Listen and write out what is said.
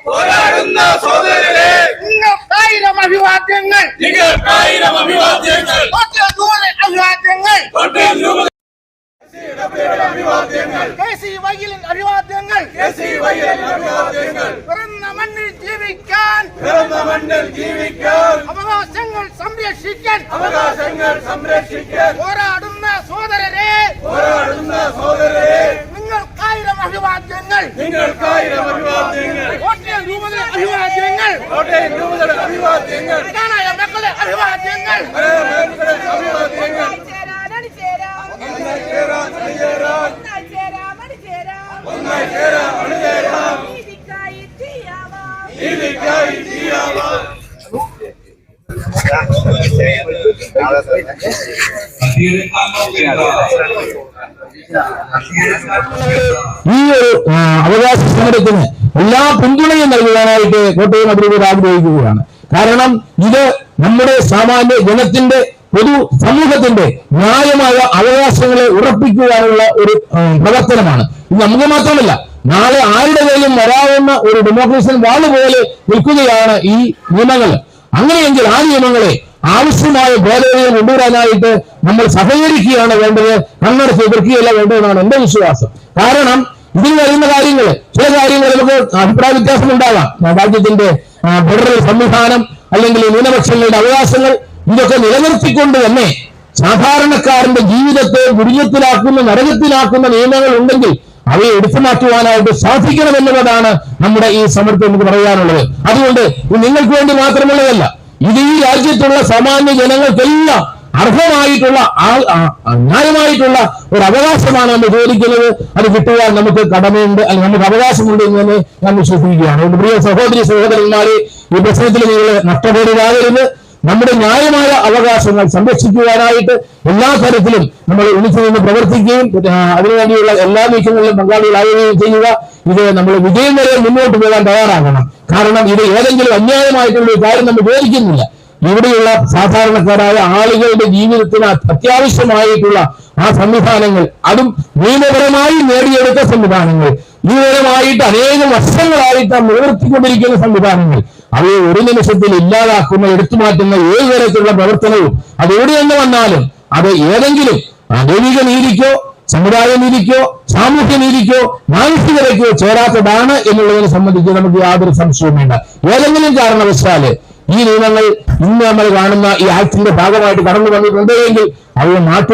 പോരാടുന്ന സഹോദരരെ നിങ്ങൾക്കായിരം അഭിവാദ്യങ്ങൾ. നിങ്ങൾക്കായിരം അഭിവാദ്യങ്ങൾ. അഭിവാദ്യങ്ങൾ. അഭിവാദ്യങ്ങൾ. കെ.സി. വൈകലിൻ അഭിവാദ്യങ്ങൾ. കെ.സി. വൈകലിൻ അഭിവാദ്യങ്ങൾ. പിറന്ന മണ്ണിൽ ജീവിക്കാൻ, പിറന്ന മണ്ണിൽ ജീവിക്കാൻ, അവകാശങ്ങൾ സംരക്ഷിക്കാൻ, അവകാശങ്ങൾ സംരക്ഷിക്കാൻ പോരാടുന്ന സഹോദരരെ, പോരാടുന്ന സഹോദരരെ നിങ്ങൾക്കായിരം അഭിവാദ്യങ്ങൾ. നിങ്ങൾക്കായിരം അഭിവാദ്യങ്ങൾ. കോട്ടയം രൂപതയുടെ അഭിവാദ്യങ്ങൾ. കോട്ടയം രൂപതയുടെ അഭിവാദ്യങ്ങൾ. പ്രധാനായ മക്കളുടെ അഭിവാദ്യങ്ങൾ. അഭിവാദ്യങ്ങൾ. ഒന്നായി ചേരാൻ അണിചേരാൻ, ഒന്നായി ചേരാൻ അണിചേരാൻ, നീതിക്കായി ചെയ്യാവാം. ഈ ഒരു അവകാശ സമരത്തിന് എല്ലാ പിന്തുണയും നൽകുവാനായിട്ട് കോട്ടയം അതിരൂപത ആഗ്രഹിക്കുകയാണ്. കാരണം ഇത് നമ്മുടെ സാമാന്യ ജനത്തിന്റെ പൊതു സമൂഹത്തിന്റെ ന്യായമായ അവകാശങ്ങളെ ഉറപ്പിക്കുവാനുള്ള ഒരു പ്രവർത്തനമാണ്. ഇത് നമുക്ക് മാത്രമല്ല, നാളെ ആരുടെ കയ്യിലും വരാവുന്ന ഒരു ഡെമോക്രസിയൻ വാള് പോലെ നിൽക്കുകയാണ് ഈ നിയമങ്ങൾ. അങ്ങനെയെങ്കിൽ ആ നിയമങ്ങളെ ആവശ്യമായ ഭേദഗതികൾ കൊണ്ടുവരാനായിട്ട് നമ്മൾ സഹകരിക്കുകയാണ് വേണ്ടത്, കണ്ണടച്ച് എതിർക്കുകയല്ല വേണ്ടതെന്നാണ് എന്റെ വിശ്വാസം. കാരണം ഇതിൽ വരുന്ന കാര്യങ്ങൾ, ചില കാര്യങ്ങൾ നമുക്ക് അഭിപ്രായ വ്യത്യാസം ഉണ്ടാകാം. രാജ്യത്തിന്റെ ഫെഡറൽ സംവിധാനം അല്ലെങ്കിൽ ന്യൂനപക്ഷങ്ങളുടെ അവകാശങ്ങൾ ഇതൊക്കെ നിലനിർത്തിക്കൊണ്ട് തന്നെ സാധാരണക്കാരന്റെ ജീവിതത്തെ ദുരിതത്തിലാക്കുന്ന, നരകത്തിലാക്കുന്ന നിയമങ്ങൾ ഉണ്ടെങ്കിൽ അവയെ എടുത്തു മാറ്റുവാനായിട്ട് സാധിക്കണമെന്നുള്ളതാണ് നമ്മുടെ ഈ സമരത്തിൽ നമുക്ക് പറയാനുള്ളത്. അതുകൊണ്ട് ഇത് നിങ്ങൾക്ക് വേണ്ടി മാത്രമുള്ളതല്ല, ഇത് ഈ രാജ്യത്തുള്ള സാമാന്യ ജനങ്ങൾക്കെല്ലാം അർഹമായിട്ടുള്ള ന്യായമായിട്ടുള്ള ഒരു അവകാശമാണ് നമ്മൾ ചോദിക്കുന്നത്. അത് കിട്ടുവാൻ നമുക്ക് കടമയുണ്ട്, അല്ലെങ്കിൽ നമുക്ക് അവകാശമുണ്ട് എന്ന് തന്നെ ഞാൻ വിശ്വസിക്കുകയാണ്. അതുകൊണ്ട് പ്രിയ സഹോദരി സഹോദരന്മാരെ, ഈ പ്രശ്നത്തിൽ നിങ്ങൾ നഷ്ടപ്പെടുവാകരുത്. നമ്മുടെ ന്യായമായ അവകാശങ്ങൾ സംരക്ഷിക്കുവാനായിട്ട് എല്ലാ തരത്തിലും നമ്മൾ ഒന്നിച്ചു നിന്ന് പ്രവർത്തിക്കുകയും അതിനുവേണ്ടിയുള്ള എല്ലാ നീക്കങ്ങളിലും പങ്കാളികളാവുകയും ചെയ്യുക. ഇത് നമ്മൾ വിജയം വരെ മുന്നോട്ട് പോകാൻ തയ്യാറാകണം. കാരണം ഇത് ഏതെങ്കിലും അന്യായമായിട്ടുള്ള ഒരു കാര്യം നമ്മൾ ചോദിക്കുന്നില്ല. ഇവിടെയുള്ള സാധാരണക്കാരായ ആളുകളുടെ ജീവിതത്തിന് അത്യാവശ്യമായിട്ടുള്ള ആ സംവിധാനങ്ങൾ, അതും നിയമപരമായി നേടിയെടുത്ത സംവിധാനങ്ങൾ, നിയമപരമായിട്ട് അനേകം വർഷങ്ങളായിട്ട് നിലനിർത്തിക്കൊണ്ടിരിക്കുന്ന സംവിധാനങ്ങൾ, അവയെ ഒരു നിമിഷത്തിൽ ഇല്ലാതാക്കുന്ന, എടുത്തു മാറ്റുന്ന ഏത് തരത്തിലുള്ള പ്രവർത്തനവും അത് എവിടെ നിന്ന് വന്നാലും അത് ഏതെങ്കിലും ദൈവിക നീതിക്കോ സമുദായ നീതിക്കോ സാമൂഹ്യ നീതിക്കോ മാനസികതയ്ക്കോ ചേരാത്തതാണ് എന്നുള്ളതിനെ സംബന്ധിച്ച് നമുക്ക് യാതൊരു സംശയവും വേണ്ട. ഏതെങ്കിലും കാരണവശാല് ഈ നിയമങ്ങൾ ഇന്ന് നമ്മൾ കാണുന്ന ഈ ആക്ടിന്റെ ഭാഗമായിട്ട് കടന്നു വന്നിട്ടുണ്ടെങ്കിൽ അവയെ മാറ്റും